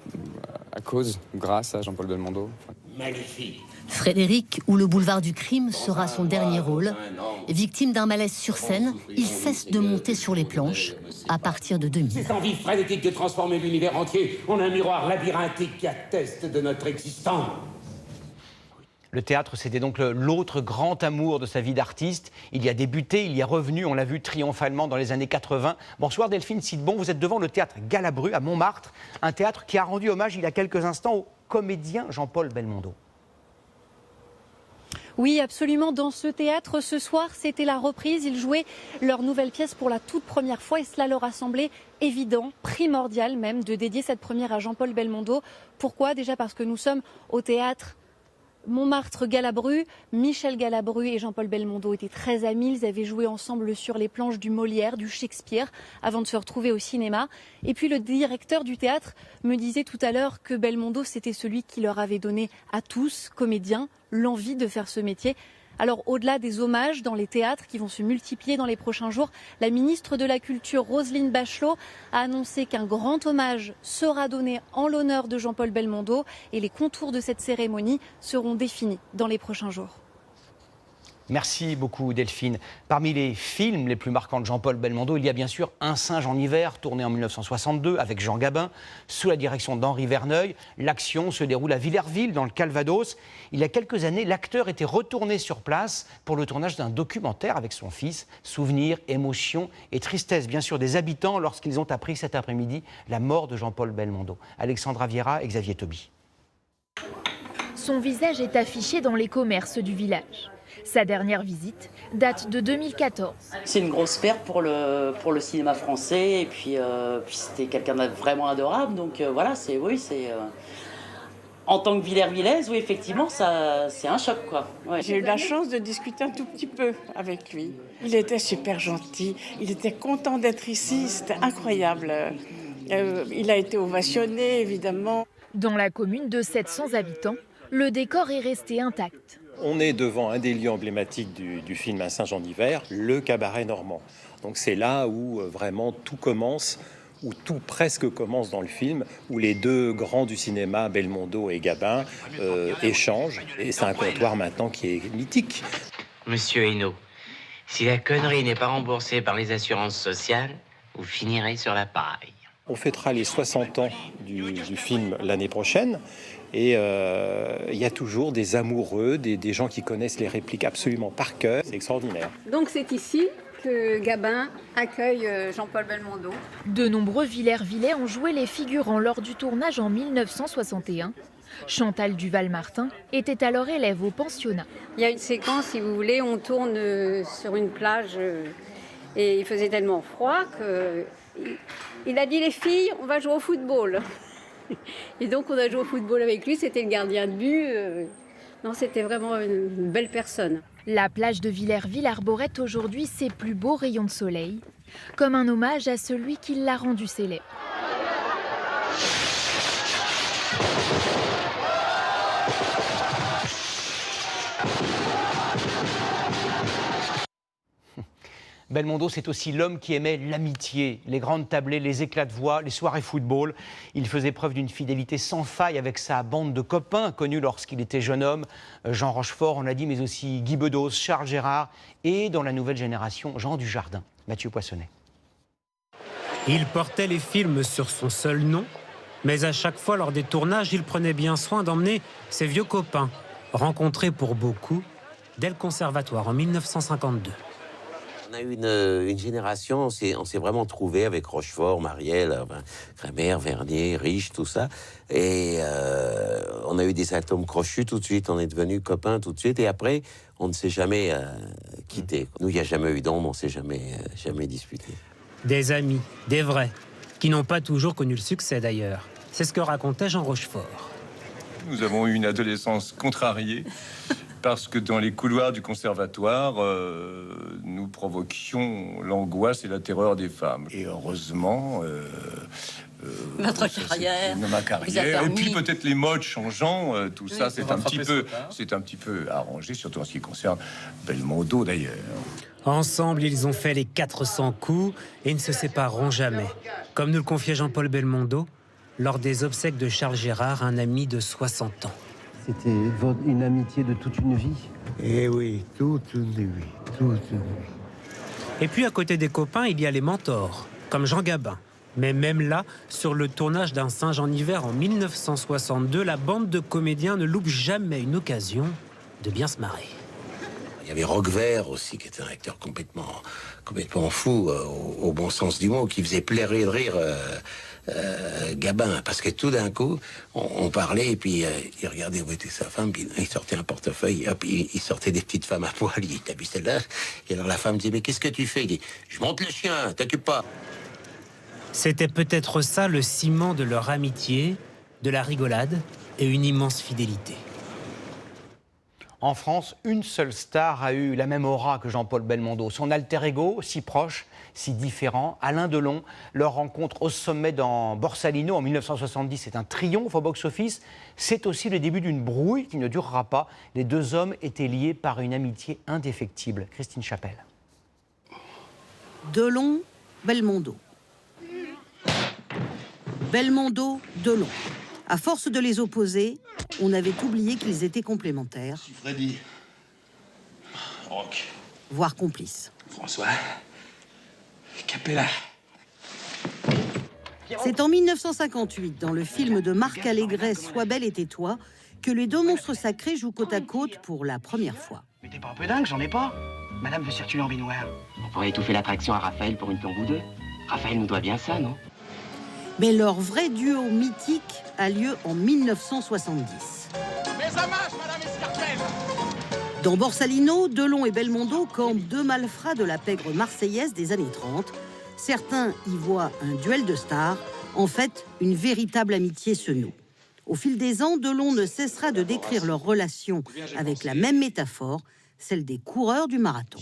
grâce à Jean-Paul Belmondo. Magnifique. Frédéric ou le boulevard du crime sera son dernier rôle. Victime d'un malaise sur scène, il cesse de monter sur les planches à partir de 2000. Cette envie frénétique de transformer l'univers entier en un miroir labyrinthique qui atteste de notre existence. Le théâtre, c'était donc l'autre grand amour de sa vie d'artiste. Il y a débuté, il y est revenu, on l'a vu triomphalement dans les années 80. Bonsoir Delphine Sidbon, vous êtes devant le théâtre Galabru à Montmartre, un théâtre qui a rendu hommage il y a quelques instants au comédien Jean-Paul Belmondo. Oui, absolument. Dans ce théâtre, ce soir, c'était la reprise. Ils jouaient leur nouvelle pièce pour la toute première fois et cela leur a semblé évident, primordial même, de dédier cette première à Jean-Paul Belmondo. Pourquoi ? Déjà parce que nous sommes au théâtre Montmartre-Galabru. Michel Galabru et Jean-Paul Belmondo étaient très amis. Ils avaient joué ensemble sur les planches du Molière, du Shakespeare, avant de se retrouver au cinéma. Et puis le directeur du théâtre me disait tout à l'heure que Belmondo, c'était celui qui leur avait donné à tous, comédiens, l'envie de faire ce métier. Alors au-delà des hommages dans les théâtres qui vont se multiplier dans les prochains jours, la ministre de la Culture, Roselyne Bachelot, a annoncé qu'un grand hommage sera donné en l'honneur de Jean-Paul Belmondo et les contours de cette cérémonie seront définis dans les prochains jours. Merci beaucoup Delphine. Parmi les films les plus marquants de Jean-Paul Belmondo, il y a bien sûr Un singe en hiver, tourné en 1962 avec Jean Gabin, sous la direction d'Henri Verneuil. L'action se déroule à Villerville, dans le Calvados. Il y a quelques années, l'acteur était retourné sur place pour le tournage d'un documentaire avec son fils. Souvenirs, émotions et tristesse, bien sûr, des habitants lorsqu'ils ont appris cet après-midi la mort de Jean-Paul Belmondo. Alexandra Viera et Xavier Toby. Son visage est affiché dans les commerces du village. Sa dernière visite date de 2014. C'est une grosse perte pour le cinéma français et puis c'était quelqu'un de vraiment adorable. Donc voilà, en tant que Villers-Villaise, oui, effectivement, c'est un choc, quoi. Ouais. J'ai eu la chance de discuter un tout petit peu avec lui. Il était super gentil, il était content d'être ici, c'était incroyable. Il a été ovationné, évidemment. Dans la commune de 700 habitants, le décor est resté intact. On est devant un des lieux emblématiques du film Un singe en hiver, le cabaret normand. Donc c'est là où vraiment tout commence, où tout presque commence dans le film, où les deux grands du cinéma, Belmondo et Gabin, échangent. Et c'est un comptoir maintenant qui est mythique. Monsieur Hainaut, si la connerie n'est pas remboursée par les assurances sociales, vous finirez sur la paille. On fêtera les 60 ans du film l'année prochaine. Et il y a toujours des amoureux, des gens qui connaissent les répliques absolument par cœur. C'est extraordinaire. Donc c'est ici que Gabin accueille Jean-Paul Belmondo. De nombreux Villers-Villais ont joué les figurants lors du tournage en 1961. Chantal Duval-Martin était alors élève au pensionnat. Il y a une séquence, si vous voulez, on tourne sur une plage et il faisait tellement froid qu'il a dit les filles, on va jouer au football. Et donc on a joué au football avec lui, c'était le gardien de but. Non, c'était vraiment une belle personne. La plage de Villerville arborait aujourd'hui ses plus beaux rayons de soleil, comme un hommage à celui qui l'a rendu célèbre. Belmondo, c'est aussi l'homme qui aimait l'amitié, les grandes tablées, les éclats de voix, les soirées football. Il faisait preuve d'une fidélité sans faille avec sa bande de copains, connus lorsqu'il était jeune homme. Jean Rochefort, on l'a dit, mais aussi Guy Bedos, Charles Gérard et, dans la nouvelle génération, Jean Dujardin. Mathieu Poissonnet. Il portait les films sur son seul nom, mais à chaque fois lors des tournages, il prenait bien soin d'emmener ses vieux copains, rencontrés pour beaucoup dès le conservatoire en 1952. On a eu une génération, on s'est vraiment trouvé avec Rochefort, Marielle, Kremer, Vernier, Riche, tout ça. Et on a eu des atomes crochus tout de suite, on est devenus copains tout de suite. Et après, on ne s'est jamais quittés. Nous, il n'y a jamais eu d'ombre, on ne s'est jamais disputé. Des amis, des vrais, qui n'ont pas toujours connu le succès d'ailleurs. C'est ce que racontait Jean Rochefort. Nous avons eu une adolescence contrariée. Parce que dans les couloirs du conservatoire, nous provoquions l'angoisse et la terreur des femmes. Et heureusement, ma carrière, et puis peut-être les modes changeant, tout oui, ça, c'est un petit peu arrangé, surtout en ce qui concerne Belmondo d'ailleurs. Ensemble, ils ont fait les 400 coups et ne se sépareront jamais. Comme nous le confiait Jean-Paul Belmondo, lors des obsèques de Charles Gérard, un ami de 60 ans. C'était une amitié de toute une vie. Eh oui, toute une vie, toute une vie. Et puis à côté des copains, il y a les mentors, comme Jean Gabin. Mais même là, sur le tournage d'Un singe en hiver en 1962, la bande de comédiens ne loupe jamais une occasion de bien se marrer. Il y avait Roquevert aussi, qui était un acteur complètement fou, au bon sens du mot, qui faisait pleurer de rire Gabin, parce que tout d'un coup, on parlait, et puis il regardait où était sa femme, puis il sortait un portefeuille, et hop, il sortait des petites femmes à poil, il dit, t'as vu celle-là? Et alors la femme disait, mais qu'est-ce que tu fais? Il dit, je monte le chien, t'occupe pas. C'était peut-être ça le ciment de leur amitié, de la rigolade et une immense fidélité. En France, une seule star a eu la même aura que Jean-Paul Belmondo. Son alter ego, si proche, si différent, Alain Delon. Leur rencontre au sommet dans Borsalino en 1970, c'est un triomphe au box-office. C'est aussi le début d'une brouille qui ne durera pas. Les deux hommes étaient liés par une amitié indéfectible. Christine Chapelle. Delon, Belmondo. Belmondo, Delon. À force de les opposer, on avait oublié qu'ils étaient complémentaires. Freddy. Rock. Voire complices. François. Capella. C'est en 1958, dans le film de Marc Allégret, Sois belle et tais-toi, que les deux monstres sacrés jouent côte à côte pour la première fois. Mais t'es pas un peu dingue, j'en ai pas. Madame veut circuler en baignoire. On pourrait étouffer l'attraction à Raphaël pour une plombe ou deux. Raphaël nous doit bien ça, non? Mais leur vrai duo mythique a lieu en 1970. Mais ça marche, Madame Escarpelle. Dans Borsalino, Delon et Belmondo campent deux malfrats de la pègre marseillaise des années 30. Certains y voient un duel de stars. En fait, une véritable amitié se noue. Au fil des ans, Delon ne cessera de décrire leur relation avec la même métaphore, celle des coureurs du marathon.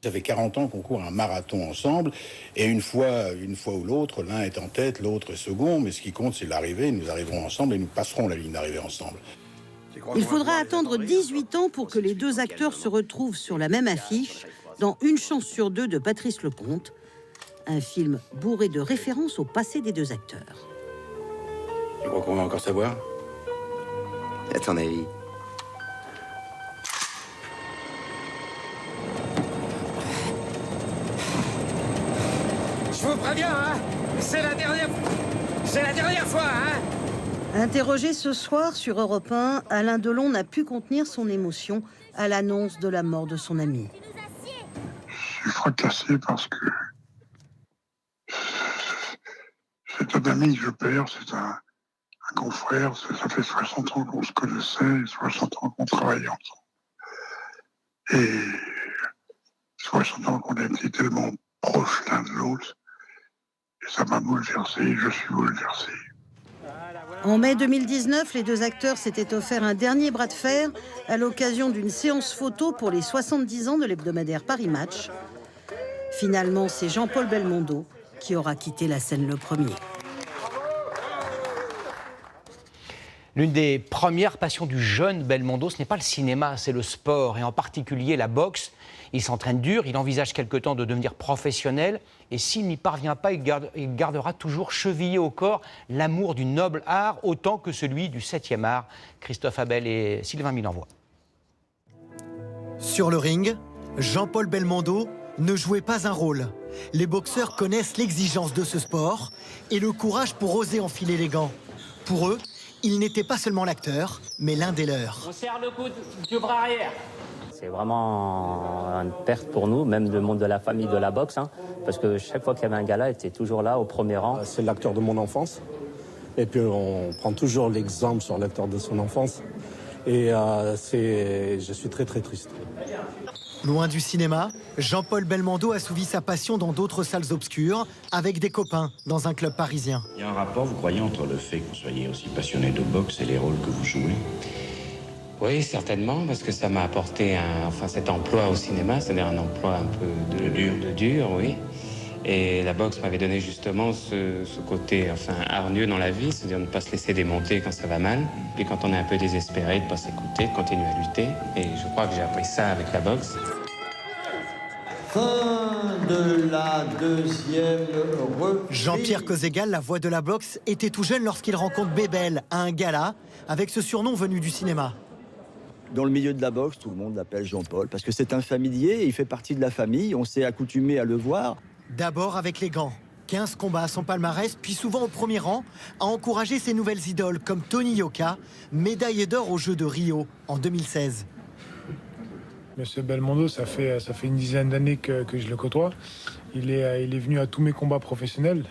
Ça fait 40 ans qu'on court un marathon ensemble, et une fois ou l'autre, l'un est en tête, l'autre est second, mais ce qui compte, c'est l'arrivée. Nous arriverons ensemble et nous passerons la ligne d'arrivée ensemble. Il faudra attendre 18 ans pour que les deux acteurs se retrouvent sur la même affiche dans Une chance sur deux de Patrice Lecomte, un film bourré de références au passé des deux acteurs. Tu crois qu'on va encore savoir? À ton avis? Je vous préviens, hein. C'est la dernière fois, hein. Interrogé ce soir sur Europe 1, Alain Delon n'a pu contenir son émotion à l'annonce de la mort de son ami. Je suis fracassé parce que c'est un ami que je perds, c'est un confrère, ça fait 60 ans qu'on se connaissait et 60 ans qu'on travaillait ensemble. Et 60 ans qu'on a été tellement proches l'un de l'autre, et ça m'a bouleversé, je suis bouleversé. En mai 2019, les deux acteurs s'étaient offert un dernier bras de fer à l'occasion d'une séance photo pour les 70 ans de l'hebdomadaire Paris Match. Finalement, c'est Jean-Paul Belmondo qui aura quitté la scène le premier. L'une des premières passions du jeune Belmondo, ce n'est pas le cinéma, c'est le sport, et en particulier la boxe. Il s'entraîne dur, il envisage quelque temps de devenir professionnel, et s'il n'y parvient pas, il gardera toujours chevillé au corps l'amour du noble art, autant que celui du 7e art. Christophe Abel et Sylvain Milenvoix. Sur le ring, Jean-Paul Belmondo ne jouait pas un rôle. Les boxeurs connaissent l'exigence de ce sport et le courage pour oser enfiler les gants. Pour eux, il n'était pas seulement l'acteur, mais l'un des leurs. On serre le coude du bras arrière. C'est vraiment une perte pour nous, même le monde de la famille de la boxe, hein, parce que chaque fois qu'il y avait un gala, il était toujours là, au premier rang. C'est l'acteur de mon enfance, et puis on prend toujours l'exemple sur l'acteur de son enfance, et je suis très très triste. Loin du cinéma, Jean-Paul Belmondo assouvi sa passion dans d'autres salles obscures, avec des copains, dans un club parisien. Il y a un rapport, vous croyez, entre le fait que vous soyez aussi passionné de boxe et les rôles que vous jouez? Oui, certainement, parce que ça m'a apporté cet emploi au cinéma, c'est-à-dire un emploi un peu de dur, oui. Et la boxe m'avait donné justement ce côté hargneux dans la vie, c'est-à-dire de ne pas se laisser démonter quand ça va mal. Puis quand on est un peu désespéré, de ne pas s'écouter, de continuer à lutter. Et je crois que j'ai appris ça avec la boxe. Fin de la deuxième reprise. Jean-Pierre Cosségal, la voix de la boxe, était tout jeune lorsqu'il rencontre Bébel à un gala, avec ce surnom venu du cinéma. Dans le milieu de la boxe, tout le monde l'appelle Jean-Paul, parce que c'est un familier, il fait partie de la famille, on s'est accoutumé à le voir. D'abord avec les gants. 15 combats à son palmarès, puis souvent au premier rang, a encouragé ses nouvelles idoles comme Tony Yoka, médaillé d'or aux Jeux de Rio en 2016. Monsieur Belmondo, ça fait une dizaine d'années que je le côtoie. Il est venu à tous mes combats professionnels.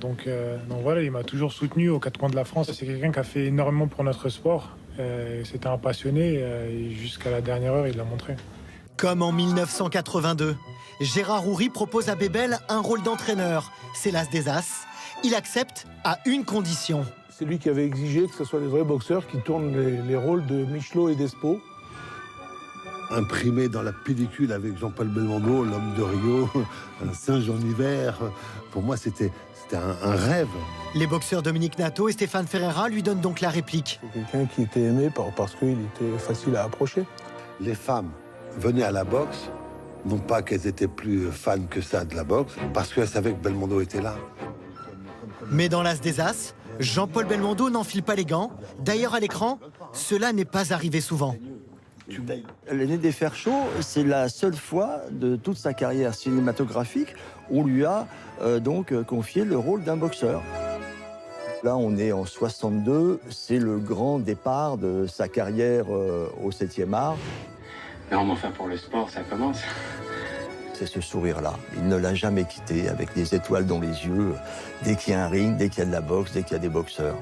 Donc voilà, il m'a toujours soutenu aux quatre coins de la France. C'est quelqu'un qui a fait énormément pour notre sport. C'était un passionné et jusqu'à la dernière heure, il l'a montré. Comme en 1982, Gérard Houry propose à Bébel un rôle d'entraîneur. C'est l'As des As. Il accepte à une condition. C'est lui qui avait exigé que ce soit les vrais boxeurs qui tournent les rôles de Michelot et d'Espo. Imprimé dans la pellicule avec Jean-Paul Belmondo, l'homme de Rio, un singe en hiver. Pour moi, c'était un rêve. Les boxeurs Dominique Nato et Stéphane Ferreira lui donnent donc la réplique. C'est quelqu'un qui était aimé parce qu'il était facile à approcher. Les femmes venaient à la boxe, non pas qu'elles étaient plus fans que ça de la boxe, parce qu'elles savaient que Belmondo était là. Mais dans l'As des As, Jean-Paul Belmondo n'enfile pas les gants. D'ailleurs, à l'écran, cela n'est pas arrivé souvent. L'aîné des Fers chauds, c'est la seule fois de toute sa carrière cinématographique où on lui a donc confié le rôle d'un boxeur. Là, on est en 62, c'est le grand départ de sa carrière au 7e art. Non, mais enfin, pour le sport, ça commence. C'est ce sourire-là. Il ne l'a jamais quitté, avec des étoiles dans les yeux, dès qu'il y a un ring, dès qu'il y a de la boxe, dès qu'il y a des boxeurs.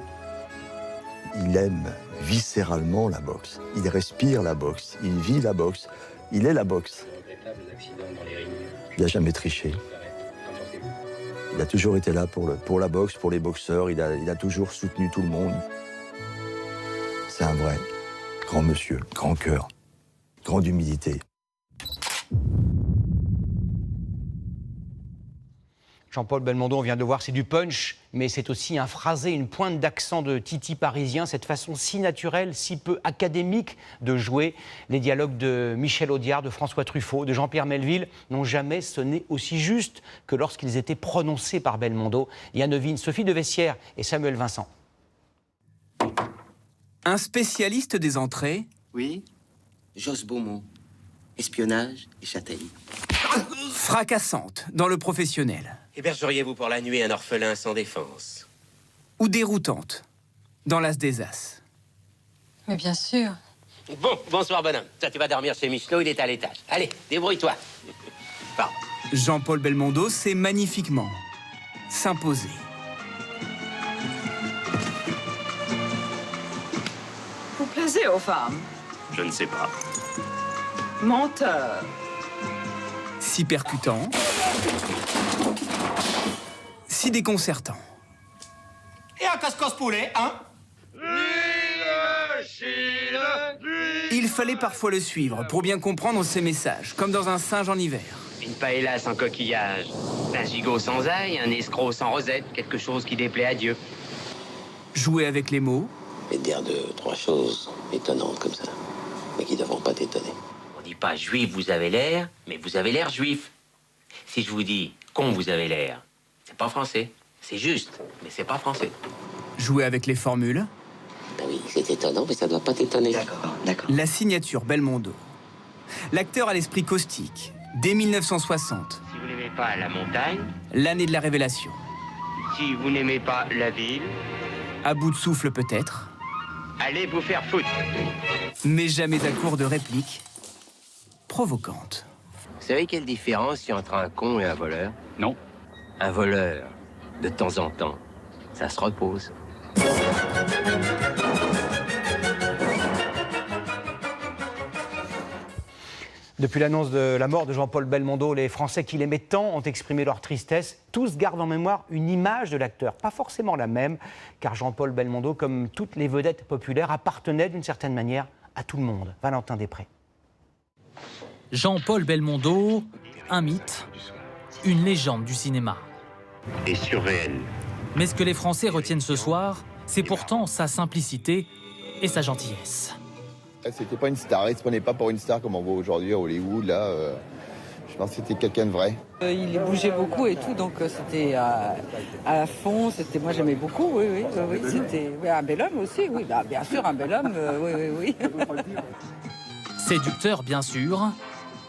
Il aime viscéralement la boxe. Il respire la boxe. Il vit la boxe. Il est la boxe. Il n'a jamais triché. Il a toujours été là pour la boxe, pour les boxeurs. Il a toujours soutenu tout le monde. C'est un vrai grand monsieur, grand cœur, grande humilité. Jean-Paul Belmondo, on vient de voir, c'est du punch, mais c'est aussi un phrasé, une pointe d'accent de Titi parisien, cette façon si naturelle, si peu académique de jouer. Les dialogues de Michel Audiard, de François Truffaut, de Jean-Pierre Melville n'ont jamais sonné aussi juste que lorsqu'ils étaient prononcés par Belmondo. Yann Levine, Sophie de Vessières et Samuel Vincent. Un spécialiste des entrées. Oui, Josse Beaumont, espionnage et châtaigne. Fracassante dans le professionnel. Hébergeriez-vous pour la nuit un orphelin sans défense? Ou déroutante dans l'As des As. Mais bien sûr. Bon, bonsoir bonhomme. Toi, tu vas dormir chez Michelot, il est à l'étage. Allez, débrouille-toi. Pardon. Jean-Paul Belmondo sait magnifiquement s'imposer. Vous plaisez aux femmes? Je ne sais pas. Menteur. Si percutant, si déconcertant. Et un casse-casse poulet, hein? Il fallait parfois le suivre pour bien comprendre ses messages, comme dans Un singe en hiver. Une paella sans coquillage, un gigot sans ail, un escroc sans rosette, quelque chose qui déplaît à Dieu. Jouer avec les mots. Et dire 2, 3 choses étonnantes comme ça, mais qui ne devront pas t'étonner. On dit pas juif, vous avez l'air, mais vous avez l'air juif. Si je vous dis con, vous avez l'air, c'est pas français. C'est juste, mais c'est pas français. Jouer avec les formules. Ben oui, c'est étonnant, mais ça doit pas t'étonner. D'accord. La signature Belmondo. L'acteur à l'esprit caustique, dès 1960. Si vous n'aimez pas la montagne, L'année de la révélation. si vous n'aimez pas la ville, À bout de souffle peut-être, allez vous faire foutre. mais jamais à court de répliques provocantes. Vous savez quelle différence il y a entre un con et un voleur? Non. Un voleur, de temps en temps, ça se repose. Depuis l'annonce de la mort de Jean-Paul Belmondo, les Français qui l'aimaient tant ont exprimé leur tristesse. Tous gardent en mémoire une image de l'acteur, pas forcément la même, car Jean-Paul Belmondo, comme toutes les vedettes populaires, appartenait d'une certaine manière à tout le monde. Valentin Després. Jean-Paul Belmondo, un mythe, une légende du cinéma. Et surréel. Mais ce que les Français retiennent ce soir, c'est pourtant sa simplicité et sa gentillesse. C'était pas une star, il se prenait pas pour une star comme on voit aujourd'hui à Hollywood. Là, je pense que c'était quelqu'un de vrai. Il bougeait beaucoup et tout, donc c'était à fond. Moi, j'aimais beaucoup, oui. C'était un bel homme aussi, oui. Bah, bien sûr, un bel homme, oui. Séducteur, bien sûr,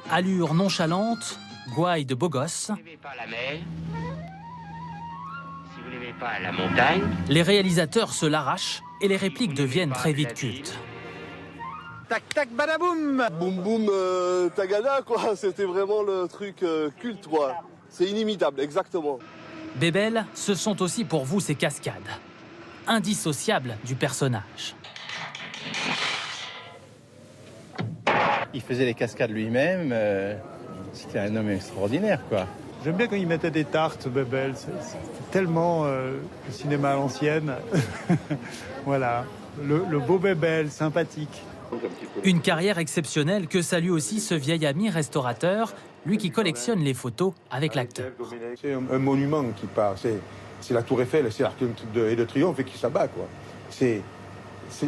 allure nonchalante, gouaille de beau gosse. Si vous n'aimez pas la mer, si vous n'aimez pas la montagne, Les réalisateurs se l'arrachent et les répliques deviennent très vite cultes. tac tac badaboum. Boum boum tagada quoi, c'était vraiment le truc culte quoi. C'est inimitable, exactement. Bébel, ce sont aussi pour vous ces cascades, indissociables du personnage. Il faisait les cascades lui-même, c'était un homme extraordinaire quoi. J'aime bien quand il mettait des tartes, Bébel, c'est tellement le cinéma à l'ancienne. Voilà, le beau Bébel, sympathique. Une carrière exceptionnelle que salue aussi ce vieil ami restaurateur, lui qui collectionne les photos avec l'acteur. C'est un monument qui part, c'est la Tour Eiffel, c'est l'Arc de Triomphe et qui s'abat quoi. C'est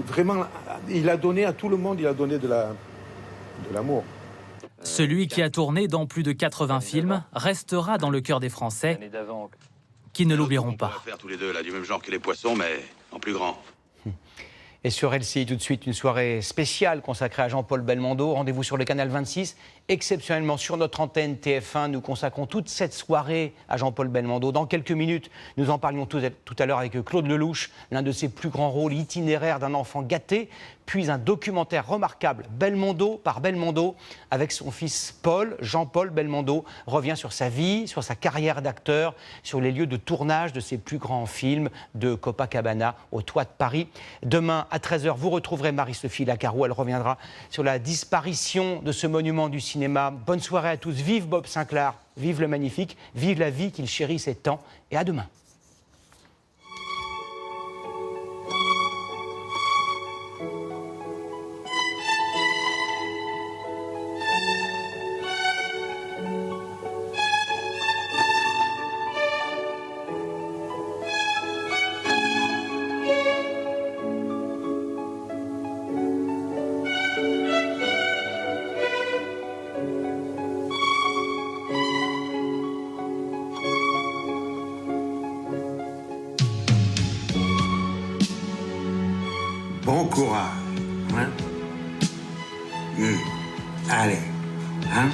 vraiment, il a donné à tout le monde, il a donné de l'amour. Celui qui a tourné dans plus de 80 films restera dans le cœur des Français, qui ne l'oublieront pas. On va faire tous les deux là, du même genre que les poissons, mais en plus grand. Et sur LCI, tout de suite, une soirée spéciale consacrée à Jean-Paul Belmondo. Rendez-vous sur le canal 26. Exceptionnellement, sur notre antenne TF1, nous consacrons toute cette soirée à Jean-Paul Belmondo. Dans quelques minutes, nous en parlions tout à l'heure avec Claude Lelouch, l'un de ses plus grands rôles itinéraires d'un enfant gâté, puis un documentaire remarquable, Belmondo par Belmondo, avec son fils Paul. Jean-Paul Belmondo revient sur sa vie, sur sa carrière d'acteur, sur les lieux de tournage de ses plus grands films, de Copacabana au Toit de Paris. Demain, à 13h, vous retrouverez Marie-Sophie Lacarrou. Elle reviendra sur la disparition de ce monument du cinéma. Bonne soirée à tous. Vive Bob Sinclair, vive le magnifique, vive la vie qu'il chérissait tant. Et à demain. Bon courage, hein? Allez, hein?